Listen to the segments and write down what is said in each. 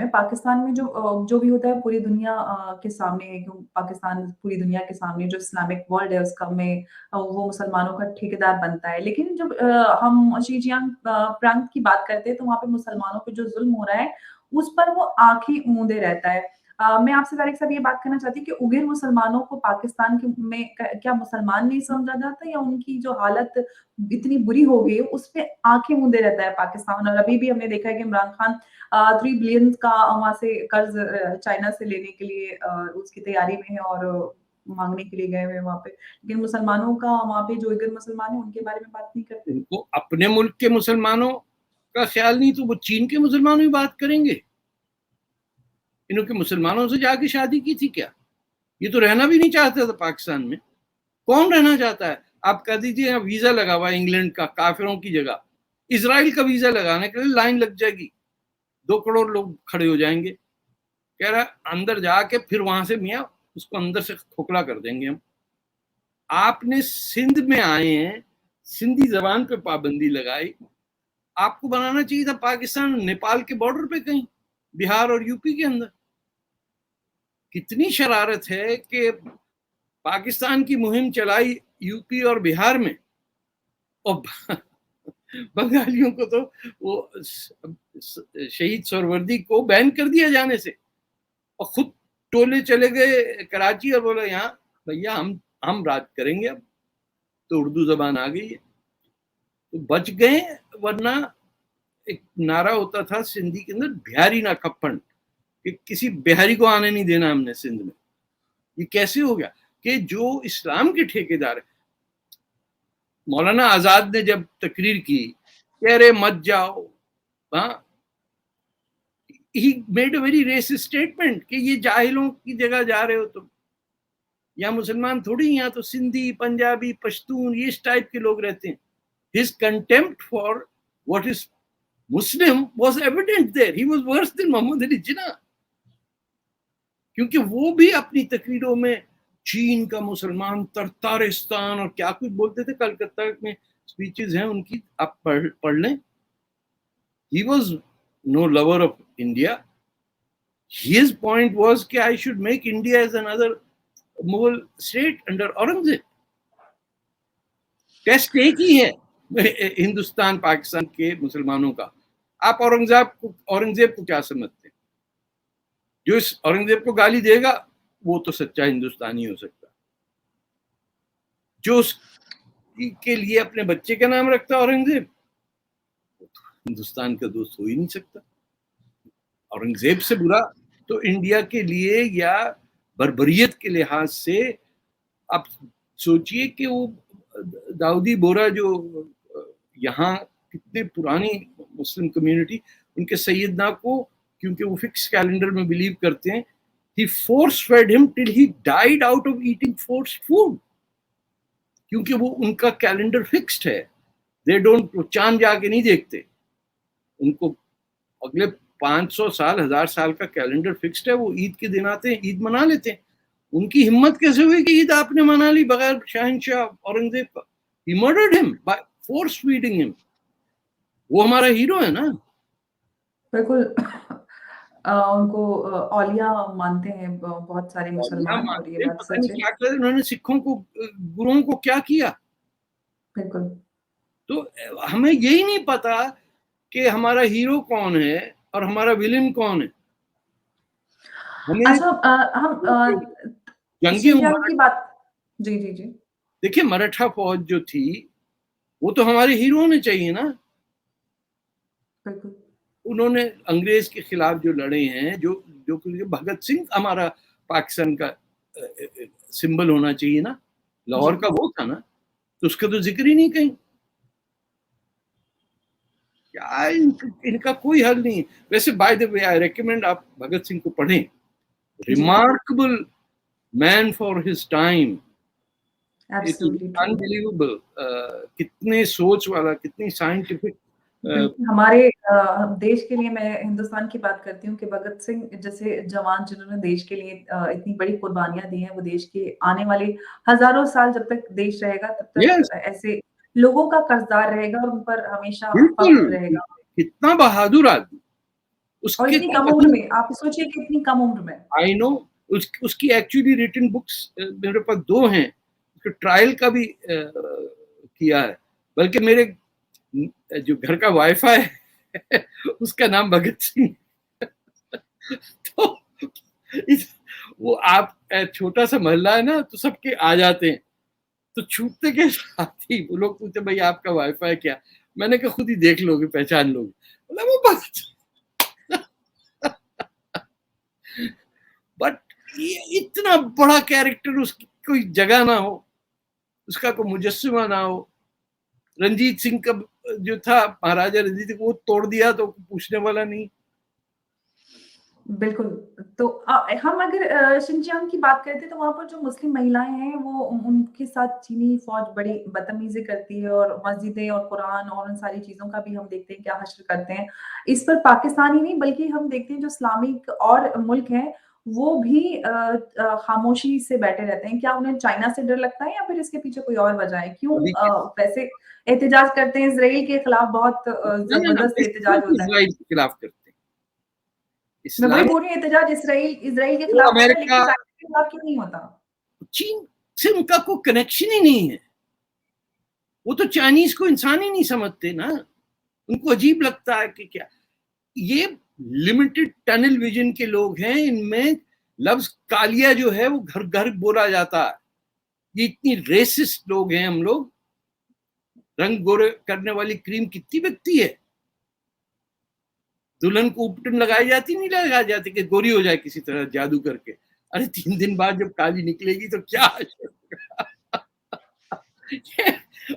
पाकिस्तान में जो भी होता है पूरी दुनिया के सामने है, क्यों पाकिस्तान पूरी दुनिया के सामने जो इस्लामिक वर्ल्ड है उसका में वो मुसलमानों का ठेकेदार बनता है। लेकिन जब हम शिनजियांग प्रांत की बात करते हैं तो वहाँ पे मुसलमानों पे जो ज़ुल्म हो रहा है, उस पर वो आँखें मूंदे रहता है। मैं आपसे तारिक साहब ये बात करना चाहती हूँ कि उइगर मुसलमानों को पाकिस्तान के में क क्या मुसलमान नहीं समझा जाता, या उनकी जो हालत इतनी बुरी हो गई है, उस पे आँखें मूंदे रहता है पाकिस्तान? और अभी भी हमने देखा है कि इमरान खान 3 बिलियन का वहाँ से कर्ज़ चाइना से लेने के लिए उसकी तैयारी में है और माँगने के लिए गए हुए हैं वहाँ पे। लेकिन मुसलमानों का वहाँ पे जो उइगर मुसलमान हैं, उनके बारे में बात नहीं करते। उनको अपने मुल्क के मुसलमानों का ख्याल नहीं तो वो चीन के मुसलमानों की बात करेंगे। इन्होंने मुसलमानों से जाके शादी की थी क्या? ये तो रहना भी नहीं चाहता था पाकिस्तान में। कौन रहना चाहता है? आप कह दीजिए यहाँ वीजा लगा हुआ है इंग्लैंड का काफिरों की जगह, इजराइल का वीजा लगाने के लिए लाइन लग जाएगी, 2 करोड़ लोग खड़े हो जाएंगे। कह रहा अंदर जाके फिर वहां से मियाँ उसको अंदर से खोखला कर देंगे हम। आपने सिंध में आए हैं, सिंधी जबान पे पाबंदी लगाई। आपको बनाना चाहिए था पाकिस्तान नेपाल के बॉर्डर पे कहीं, बिहार और यूपी के अंदर। कितनी शरारत है कि पाकिस्तान की मुहिम चलाई यूपी और बिहार में, और बंगालियों को तो वो शहीद सोहरावर्दी को बैन कर दिया जाने से, और खुद टोले चले गए कराची और बोला यहाँ भैया हम राज करेंगे। अब तो उर्दू जबान आ गई है तो बच गए, वरना एक नारा होता था सिंधी के अंदर, बिहारी ना खप्पन, कि किसी बिहारी को आने नहीं देना हमने सिंध में। ये कैसे हो गया कि जो इस्लाम के ठेकेदार है, मौलाना आजाद ने जब तकरीर की कह रहे मत जाओ, हाँ, he made a very resist statement कि ये जाहिलों की जगह जा रहे हो तुम। यहाँ मुसलमान थोड़ी, यहाँ तो सिंधी, पंजाबी, पश्तून, ये इस टाइप के लोग रहते हैं। His contempt for what is Muslim was evident there. He was worse than Muhammad Ali Jinnah, क्योंकि वो भी अपनी तकरीरों में चीन का मुसलमान, तरतारिस्तान और क्या कुछ बोलते थे। कलकत्ता में स्पीचेस हैं उनकी, आप पढ़ लें। He was no lover of India. His point was कि I should make India as another Mughal state under Aurangzeb. Test एक ही है हिंदुस्तान पाकिस्तान के मुसलमानों का। आप औरंगजेब को क्या समझते हैं? जो इस औरंगजेब को गाली देगा वो तो सच्चा हिंदुस्तानी हो सकता, जो उसके लिए अपने बच्चे का नाम रखता औरंगजेब, हिंदुस्तान का दोस्त हो ही नहीं सकता। औरंगजेब से बुरा तो इंडिया के लिए या बर्बरियत के लिहाज से आप सोचिए कि वो दाऊदी बोरा जो यहाँ कितने पुरानी मुस्लिम कम्युनिटी, उनके सैयदना को, क्योंकि वो फिक्स कैलेंडर में बिलीव करते हैं, he force fed him till he died out of eating forced food, क्योंकि वो उनका कैलेंडर फिक्स्ड है। दे डोंट, चांद जाके नहीं देखते, उनको अगले 500 साल 1000 साल का कैलेंडर फिक्स्ड है। वो ईद के दिन आते हैं, ईद मना लेते हैं। उनकी हिम्मत कैसे हुई कि ईद आपने मना ली बगैर शहंशाह औरंगजेब का? He murdered him by force feeding him. वो हमारा हीरो है ना। बिल्कुल। उनको औलिया मानते हैं बहुत सारे मुसलमान, और ये बात पता नहीं सच है। क्या कर, उन्होंने सिखों को, गुरुओं को क्या किया। बिल्कुल। तो हमें यही नहीं पता कि हमारा हीरो कौन है और हमारा विलेन कौन है। हमें अच्छा, हम जंगी शिनजियांग की बात। जी, जी, जी। देखिए, मराठा फौज जो थी वो तो हमारे हीरो होने चाहिए ना। बिल्कुल। उन्होंने अंग्रेज के खिलाफ जो लड़े हैं, जो जो भगत सिंह हमारा पाकिस्तान का सिंबल होना चाहिए ना, लाहौर का वो था ना, तो उसका तो जिक्र ही नहीं कहीं। क्या इनका कोई हल नहीं। वैसे bye the way I recommend आप भगत सिंह को पढ़ें। Remarkable man for his time, it is unbelievable. कितने सोच वाला, कितनी साइंटिफिक। हमारे देश के लिए, मैं हिंदुस्तान की बात करती हूँ कि भगत सिंह जैसे जवान जिन्होंने देश के लिए इतनी बड़ी कुर्बानियां दी हैं, वो देश के आने वाले हजारों साल जब तक देश रहेगा तब yes, तक ऐसे लोगों का कर्जदार रहेगा और उन पर हमेशा बिल्कुल, फख्र रहेगा। कितना बहादुर आदमी। और उसके इतनी तो कम उम्र में, आप सोचिए कि इतनी कम उम्र में। आई नो, उसकी एक्चुअली रिटन बुक्स मेरे पास 2 हैं। उसके ट्रायल का भी किया है। बल्कि मेरे जो घर का वाईफाई है उसका नाम भगत सिंह। तो वो आप छोटा सा मोहल्ला है ना, तो सबके आ जाते हैं। तो छूटते के साथ ही वो लोग पूछते भाई आपका वाईफाई क्या? मैंने कहा खुद ही देख लोगे, पहचान लोगे। बोला वो भगत। बट ये इतना बड़ा कैरेक्टर, उसकी कोई जगह ना हो, उसका कोई मुजस्समा ना हो। रंजीत सिंह का जो था, महाराजा रंजीत सिंह, वो तोड़ दिया तो पूछने वाला नहीं। बिल्कुल। तो हम अगर शिनजियांग की बात करते हैं तो वहाँ पर जो मुस्लिम महिलाएँ हैं वो उनके साथ चीनी फ़ौज बड़ी बदतमीज़ी करती है और मस्जिदें और कुरान और उन सारी चीज़ों का भी हम देखते हैं क्या हश्र करते हैं। इस पर पाकिस्तान ही नहीं बल्कि हम देखते हैं जो इस्लामिक और मुल्क हैं वो भी खामोशी से बैठे रहते हैं। क्या उन्हें चाइना से डर लगता है या फिर इसके पीछे कोई और वजह है? क्यों अभी के वैसे एहतिजाज करते हैं इज़राइल के खिलाफ बहुत ना ना ना, ज़बरदस्त इसराइल एहतिजाज होता है। के खिलाफ करते हैं। मैं वही इस्लामिक, बोल रही हूँ एहतिजाज इज़राइल इज़राइल के वो खिलाफ होता है अमेरिका, लेकिन चाइना के खिलाफ क्यों नहीं होता? चीन से उनका कोई कनेक्शन ही नहीं है। वो तो चाइनीज को इंसान ही नहीं समझते ना। उनको अजीब लगता है कि क्या ये लिमिटेड टनल विजन के लोग हैं। इनमें लफ्ज कालिया जो है वो घर घर बोला जाता है। ये इतनी रेसिस्ट लोग हैं हम लोग। रंग गोरे करने वाली क्रीम कितनी बिकती है। दुल्हन को उपटन लगाई जाती, नहीं लगाई जाती कि गोरी हो जाए किसी तरह जादू करके। अरे 3 दिन बाद जब काली निकलेगी तो क्या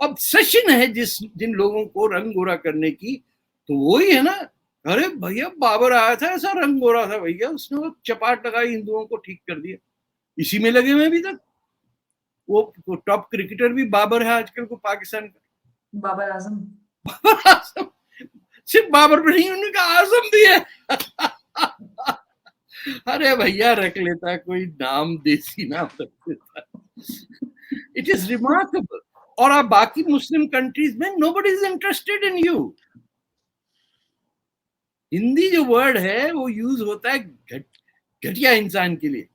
ऑब्सेशन है जिन लोगों को रंग गोरा करने की। तो वही है ना, अरे भैया बाबर आया था ऐसा रंग गोरा था भैया, उसने वो चपाट लगाई, हिंदुओं को ठीक कर दिया। इसी में लगे हुए अभी तक। वो टॉप क्रिकेटर भी बाबर है आजकल को पाकिस्तान बाबर आज़म। का। बाबर आजम, सिर्फ बाबर पर नहीं, उनका आजम भी है। अरे भैया रख लेता है कोई नाम, देसी नाम रख लेता है। It is remarkable. और आप बाकी मुस्लिम कंट्रीज में nobody is interested in you. Hindi जो वर्ड है वो यूज होता है घटिया इंसान के लिए।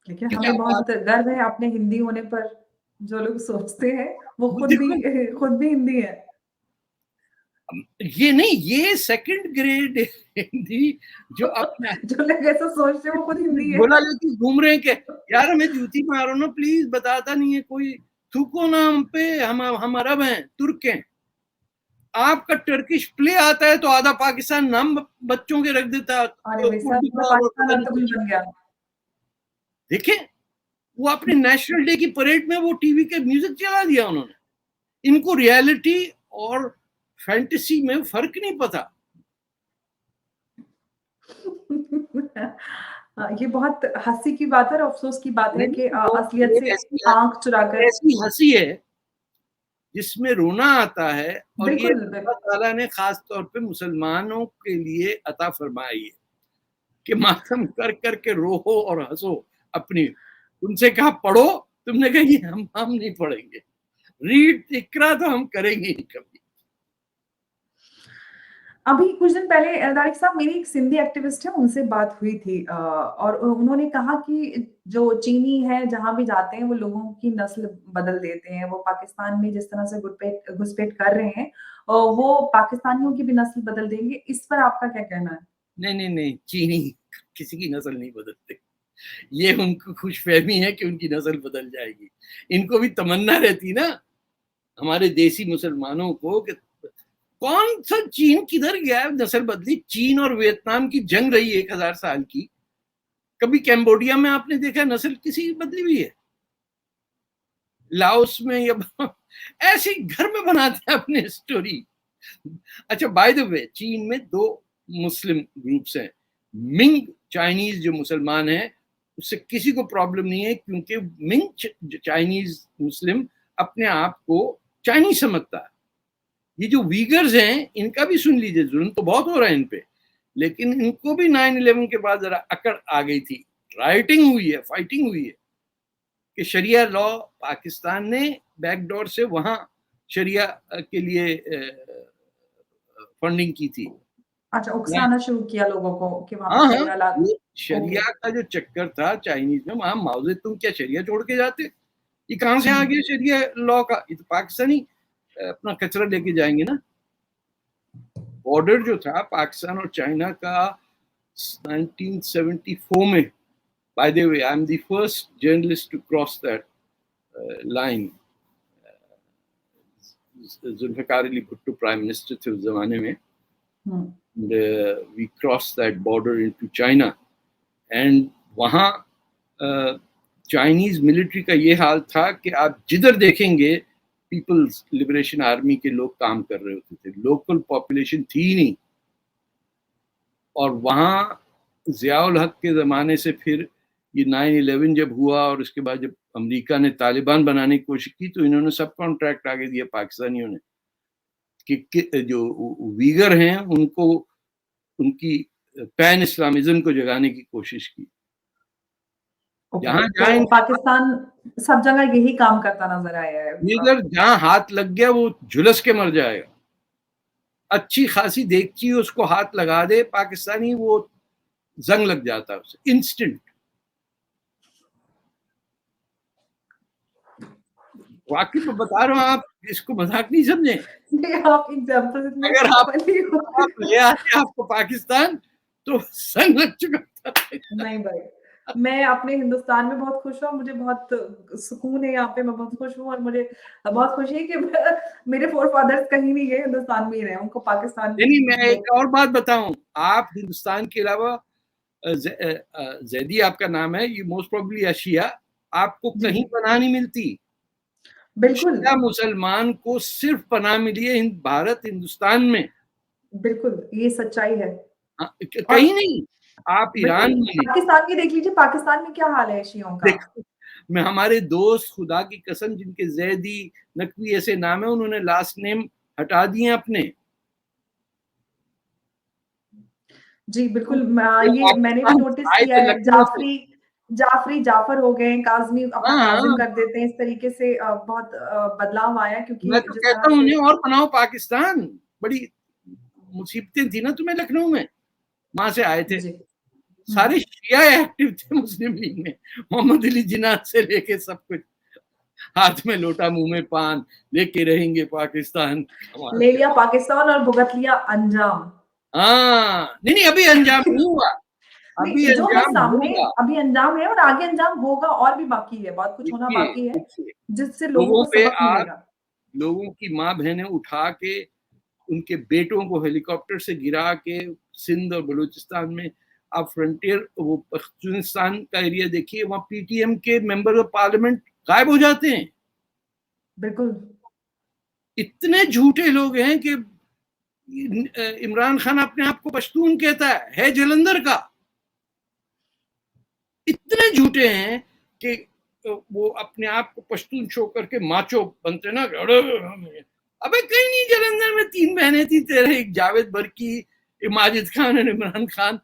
लेकिन क्या हमें बात। बहुत गर्व है अपने हिंदी होने पर। जो लोग सोचते हैं वो वो खुद भी देखो, खुद भी हिंदी है। ये नहीं, ये सेकंड ग्रेड हिंदी जो अपना जो लोग ऐसा सोचते हैं वो खुद हिंदी है। बोला लेके घूम रहे हैं कि यार हमें जूती मारो ना प्लीज, बताता नहीं है कोई। थूको ना हम पे, हम अरब हैं, तुर्क हैं। आपका टर्किश प्ले आता है तो आधा पाकिस्तान नाम बच्चों के रख देता है, अरे तो भाई साहब उर्दू पूरा और पाकिस्तान पता अब नहीं तो कुछ क्या। बन गया। देखें, वो अपने नेशनल डे की परेड में वो टीवी के म्यूजिक चला दिया उन्होंने। इनको रियलिटी और फैंटेसी में फर्क नहीं पता। ये बहुत हँसी की बात है और अफ़सोस की बात है नहीं, कि वो असलियत से ऐसी आँख चुराकर। ऐसी हंसी है जिसमें रोना आता है। और ये बिल्कुल, अल्लाह ताला ने खास तौर पे मुसलमानों के लिए अता फरमाई है कि मातम कर कर के रो और हंसो अपनी। उनसे कहा पढ़ो, तुमने कहा ये हम नहीं पढ़ेंगे। रीड इकरा तो हम करेंगे ही कभी। अभी कुछ दिन पहले तारिक साहब मेरी एक सिंधी एक्टिविस्ट है उनसे बात हुई थी और उन्होंने कहा कि जो चीनी है जहाँ भी जाते हैं वो लोगों की नस्ल बदल देते हैं। वो पाकिस्तान में जिस तरह से घुसपैठ कर रहे हैं वो पाकिस्तानियों की भी नस्ल बदल देंगे। इस पर आपका क्या कहना है? नहीं नहीं नहीं, चीनी किसी की नस्ल नहीं बदलते। ये उनको खुशफहमी है कि उनकी नस्ल बदल जाएगी। इनको भी तमन्ना रहती ना हमारे देसी मुसलमानों को कि कौन सा चीन किधर गया है नस्ल बदली। चीन और वियतनाम की जंग रही 1000 साल की। कभी कैम्बोडिया में आपने देखा नस्ल किसी की बदली हुई है? लाओस में या ऐसे घर में बनाते हैं अपने स्टोरी। अच्छा, बाय द वे, चीन में 2 मुस्लिम ग्रुप्स हैं। मिंग चाइनीज जो मुसलमान हैं उससे किसी को प्रॉब्लम नहीं है, क्योंकि मिंग चाइनीज मुस्लिम अपने आप को चाइनीज समझता है। ये जो वीगर्स हैं इनका भी सुन लीजिए, जुल्म तो बहुत हो रहा है इन पे, लेकिन इनको भी 9/11 के बाद जरा अकड़ आ गई थी। राइटिंग हुई है, फाइटिंग हुई है कि शरिया लॉ पाकिस्तान ने बैकडोर से वहां शरिया के लिए फंडिंग की थी। अच्छा, उकसाना शुरू किया लोगों को कि वहाँ पे हाँ, हाँ, शरिया ला। ये ओके। शरिया का जो चक्कर था चाइनीज़ में, वहाँ माओ ज़ेडुंग क्या शरिया छोड़ के जाते? ये कहाँ से आ हुँ, गया शरिया लॉ का? ये तो पाकिस्तानी अपना कचरा लेके जाएँगे ना। बॉर्डर जो था पाकिस्तान और चाइना का 1974 में, by the way I am the first journalist to cross that line. Zulfikar Ali Bhutto prime minister थे उस ज़माने में। हुँ। And, we crossed that border into China and वहाँ चाइनीज मिलिट्री का ये हाल था कि आप जिधर देखेंगे पीपल्स लिबरेशन आर्मी के लोग काम कर रहे होते थे, लोकल पॉपुलेशन थी ही नहीं। और वहाँ ज़ियाउल हक के ज़माने से फिर ये 9/11 जब हुआ और उसके बाद जब अमेरिका ने तालिबान बनाने की कोशिश की तो इन्होंने सब कॉन्ट्रैक्ट आगे दिया पाकिस्तानियों ने कि जो वीगर हैं उनको उनकी पैन इस्लामिज्म को जगाने की कोशिश की। ओके, जहाँ तो जहाँ इनके पाकिस्तान सब जगह यही काम करता नज़र आया है। वीगर जहाँ हाथ लग गया वो झुलस के मर जाएगा। अच्छी खासी देगची उसको हाथ लगा दे पाकिस्तानी, वो जंग लग जाता है उसे इंस्टेंट। वाकई में बता रहा हूँ, आप इसको मजाक नहीं समझे। नहीं, आप एग्ज़ाम्पल इतने अगर आप फनी होते ले हैं। आते आपको पाकिस्तान तो जंग लग चुका था। नहीं भाई, मैं अपने हिंदुस्तान में बहुत खुश हूँ, मुझे बहुत सुकून है यहाँ पे, मैं बहुत खुश हूँ और मुझे बहुत खुशी है कि मेरे फ़ोरफ़ादर्स कहीं नहीं गए, हिंदुस्तान में ही रहे, उनको पाकिस्तान नहीं, नहीं, मैं एक बहुत। और बात बताऊं, आप हिंदुस्तान के अलावा जैदी आपका नाम है, ये मोस्ट प्रोबेबली अशिया आपको जी, कहीं पनाह नहीं मिलती। बिल्कुल, शिया मुसलमान को सिर्फ पनाह मिली है भारत हिंदुस्तान में। बिल्कुल, ये सच्चाई है। हाँ, और कहीं नहीं। आप बिल्कुल, ईरान में लीजिए, पाकिस्तान की देख लीजिए, पाकिस्तान में क्या हाल है शियों का। देखो, मैं हमारे दोस्त खुदा की कसम जिनके जैदी नकवी ऐसे नाम है उन्होंने लास्ट नेम हटा दिए अपने। जी, बिल्कुल, ये ये मैंने भी पाकिस्तान नोटिस आए किया थे है, लखनऊ से। जाफ़री जाफ़र हो गए, काज़मी अपना हाँ, काज़िम हाँ, कर देते हैं, इस तरीके से बहुत बदलाव आया क्योंकि मैं तो जिस तरह कहता हूँ से। उन्हें और बनाओ पाकिस्तान। बड़ी मुसीबतें थी ना तुम्हें लखनऊ में, वहां से आए थे। जी, हुँ। सारे शिया एक्टिव थे मुस्लिम लीग में, मोहम्मद अली जिन्ना से लेके सब कुछ, हाथ में लोटा मुंह में पान, लेके रहेंगे पाकिस्तान। कमाल ले का। लिया पाकिस्तान और भुगत लिया अंजाम। हाँ, नहीं, नहीं, अभी अंजाम नहीं हुआ, अभी नहीं, जो है अंजाम सामने, होगा। अभी अंजाम है और आगे अंजाम होगा और भी बाकी है, बहुत कुछ होना देखिए, बाकी है, देखिए, जिससे लोगों लोगों को पे सबक आप मिलेगा। लोगों की माँ बहनें उठा के उनके बेटों को हेलीकॉप्टर से गिरा के सिंध और बलूचिस्तान में, आप फ्रंटियर वो पख्तूनिस्तान का एरिया देखिए, वहाँ पीटीएम के मेंबर ऑफ पार्लियामेंट गायब हो जाते हैं। बिल्कुल, इतने झूठे लोग हैं कि इमरान खान अपने आप को पश्तून कहता है जलंधर का। इतने झूठे हैं कि वो अपने आप को पश्तून शो करके माचो बनते ना, अबे कहीं नहीं, जलंधर में 3 बहनें थी तेरे, एक जावेद बर्की, एक माजिद खान और इमरान खान।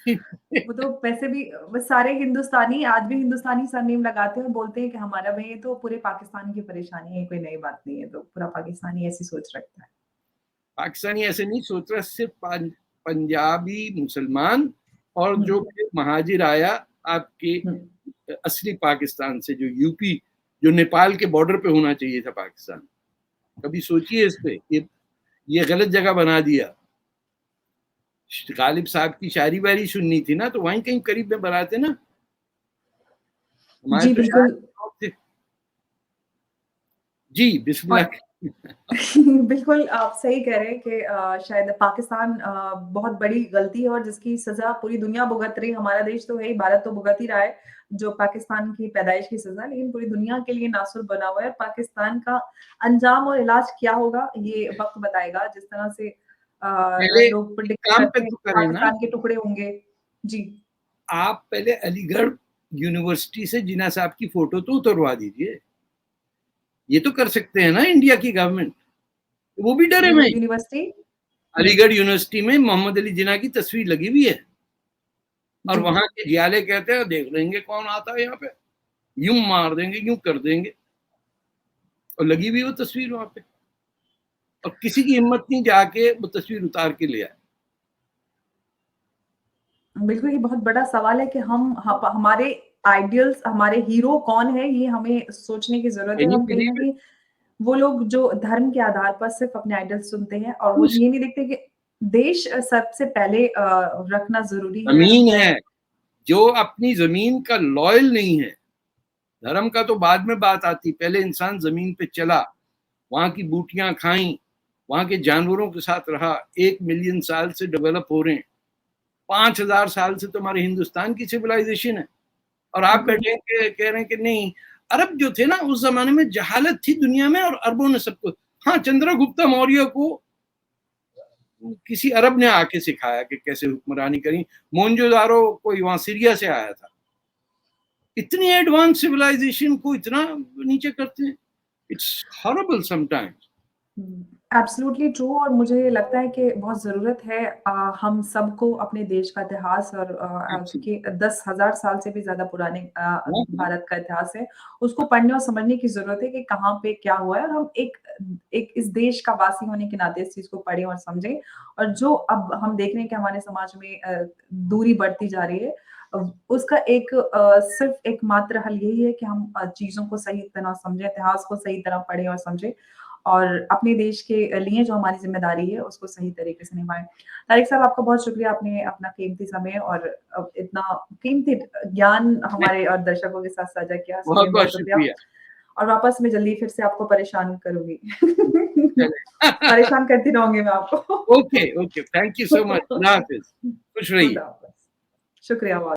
वो तो वैसे भी वो सारे हिंदुस्तानी आज भी हिंदुस्तानी सरनेम लगाते हैं और बोलते हैं कि हमारा भई ये तो पूरे पाकिस्तान की परेशानी है, कोई नई बात नहीं है, तो पूरा पाकिस्तानी ऐसी सोच रखता है। पाकिस्तानी ऐसे नहीं सोच रहा, सिर्फ पंजाबी मुसलमान और हुँ, जो फिर महाजिर आया आपके हुँ। असली पाकिस्तान से, जो यूपी, जो नेपाल के बॉर्डर पे होना चाहिए था पाकिस्तान। कभी सोचिए इस पे, ये गलत जगह बना दिया। गालिब साहब की शायरी वायरी सुननी थी ना, तो वहीं कहीं करीब में बनाते ना। हमारे जी, तो बिल्कुल। शायद थे। जी, बिस्मिल्लाह। और बिल्कुल, आप सही कह रहे हैं कि शायद पाकिस्तान बहुत बड़ी गलती है और जिसकी सज़ा पूरी दुनिया भुगत रही है। हमारा देश तो है ही, भारत तो भुगत ही रहा है, जो पाकिस्तान की पैदाइश की सज़ा, लेकिन पूरी दुनिया के लिए नासुर बना हुआ है। पाकिस्तान का अंजाम और इलाज क्या होगा, ये वक़्त बताएगा। जिस तरह से पहले लोग एक प्रेडिक्ट काम पे करते हैं तो कि करें ना, पाकिस्तान के टुकड़े होंगे। जी, आप पहले अलीगढ़ यूनिवर्सिटी से जिन्ना साहब की फोटो तो उतरवा दीजिए। ये तो कर सकते हैं ना इंडिया की गवर्नमेंट, वो भी डरे में। यूनिवर्सिटी। हुँ, अलीगढ़ यूनिवर्सिटी में मोहम्मद अली जिन्ना की तस्वीर लगी हुई है और जी। वहां के जियाले कहते हैं देख लेंगे कौन आता है यहाँ पे, यूं मार देंगे, यूं कर देंगे। और लगी हुई वो तस्वीर वहां पे, और किसी की हिम्मत नहीं जाके वो तस्वीर उतार के ले आए। बिल्कुल, ये बहुत बड़ा सवाल है कि हमारे आइडियल्स, हमारे हीरो कौन है, ये हमें सोचने की ज़रूरत है। कैन यू हम कहीं न बिलीव इट? कहीं वो लोग जो धर्म के आधार पर सिर्फ़ अपने आइडल्स चुनते हैं और वो उस ये नहीं देखते कि देश सबसे पहले रखना ज़रूरी है। हम ज़मीन चाहे है, जो अपनी ज़मीन का लॉयल नहीं है, धर्म का तो बाद में बात आती, पहले इंसान ज़मीन पे चला, वहाँ की बूटियाँ खाई, वहाँ के जानवरों के साथ रहा, 1 मिलियन साल से डेवलप हो रहे हैं। 5,000 साल से तो हमारे हिंदुस्तान की सिविलाइज़ेशन है और आप बिल्कुल, बैठे के कह रहे हैं कि नहीं, अरब जो थे ना उस ज़माने में जहालत थी दुनिया में और अरबों ने सबको, हाँ, चंद्रगुप्त मौर्य को किसी अरब ने आके सिखाया कि कैसे हुक्मरानी करी, मोहनजोदारो कोई वहाँ सीरिया से आया था। इतनी एडवांस सिविलाइजेशन को इतना नीचे करते हैं, it's horrible sometimes. Absolutely true. और मुझे लगता है कि बहुत ज़रूरत है हम सबको अपने देश का इतिहास और एब्सोल्युटली। क्योंकि 10,000 साल से भी ज़्यादा पुराने हाँ, भारत का इतिहास है, उसको पढ़ने और समझने की ज़रूरत है कि कहाँ पे क्या हुआ है और हम एक एक इस देश का वासी होने के नाते इस चीज़ को पढ़ें और समझें। और जो अब हम देख रहे हैं कि हमारे समाज में दूरी बढ़ती जा रही है, उसका एक सिर्फ़ एकमात्र हल यही है कि हम चीज़ों को सही तरह समझें, इतिहास को सही तरह पढ़ें और समझें और अपने देश के लिए जो हमारी ज़िम्मेदारी है, उसको सही तरीके से निभाएँ। तारिक साहब, आपका बहुत शुक्रिया, आपने अपना कीमती समय और इतना कीमती ज्ञान हमारे और दर्शकों के साथ साझा किया, उसके लिए बहुत-बहुत बहुत शुक्रिया। शुक्रिया। और वापस मैं जल्दी फिर से आपको परेशान करूँगी। चलें। परेशान करती रहूँगी मैं आपको। Okay, okay, thank you so much. अल्लाह हाफ़िज़। खुश रहिए। खुदा हाफ़िज़। शुक्रिया बहुत।